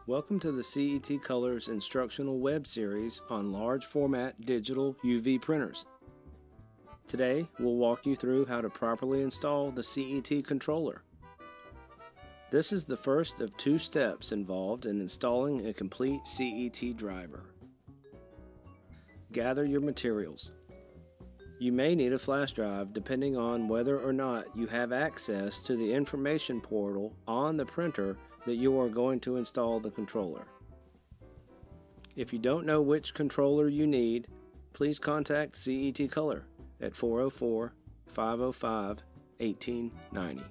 Welcome to the CET Colors instructional web series on large format digital UV printers. Today we'll walk you through how to properly install the CET Controller. This is the first of two steps involved in installing a complete CET driver. Gather your materials. You may need a flash drive depending on whether or not you have access to the information portal on the printer that you are going to install the controller. If you don't know which controller you need, please contact CET Color at 404-505-1890.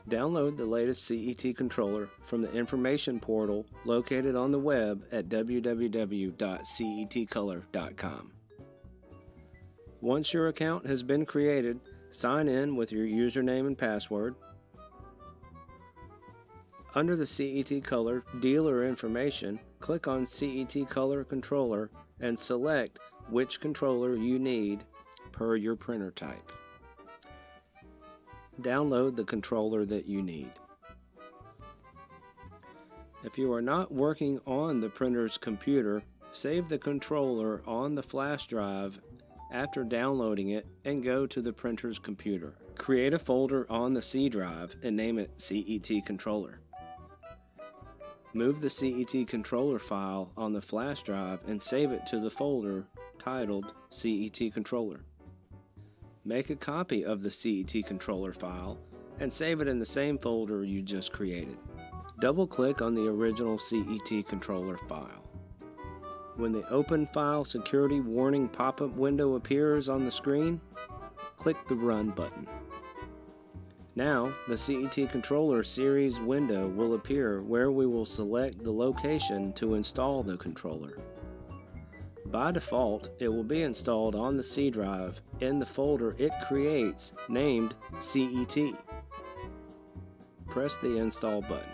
Download the latest CET Controller from the information portal located on the web at www.cetcolor.com. Once your account has been created, sign in with your username and password. Under the CET Color dealer information, click on CET Color Controller and select which controller you need per your printer type. Download the controller that you need. If you are not working on the printer's computer, save the controller on the flash drive after downloading it and go to the printer's computer. Create a folder on the C drive and name it CET Controller. Move the CET Controller file on the flash drive and save it to the folder titled CET Controller. Make a copy of the CET Controller file and save it in the same folder you just created. Double-click on the original CET Controller file. When the Open File Security Warning pop-up window appears on the screen, click the Run button. Now, the CET Controller series window will appear where we will select the location to install the controller. By default, it will be installed on the C drive in the folder it creates named CET. Press the Install button.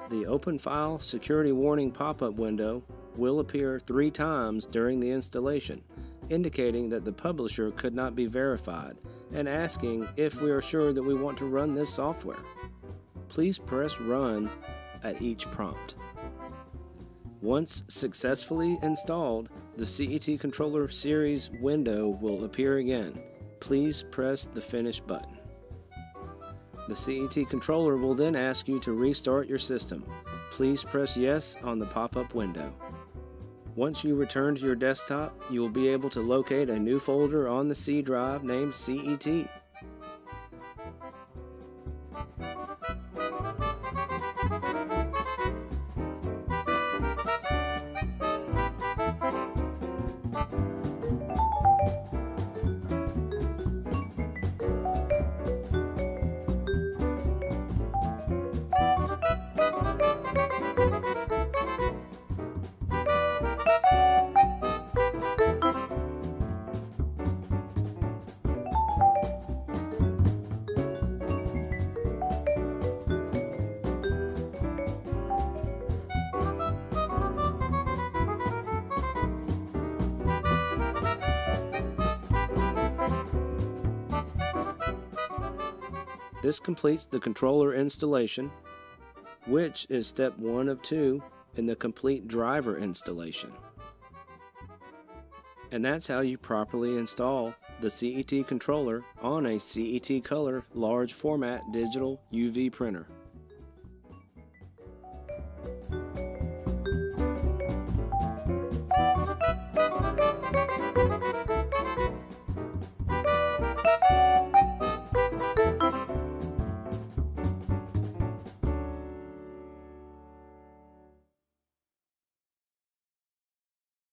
The Open File Security Warning pop-up window will appear 3 times during the installation, indicating that the publisher could not be verified and asking if we are sure that we want to run this software. Please press Run at each prompt. Once successfully installed, the CET Controller series window will appear again. Please press the Finish button. The CET Controller will then ask you to restart your system. Please press Yes on the pop-up window. Once you return to your desktop, you will be able to locate a new folder on the C drive named CET. This completes the controller installation, which is step 1 of 2 in the complete driver installation. And that's how you properly install the CET Controller on a CET Color large format digital UV printer.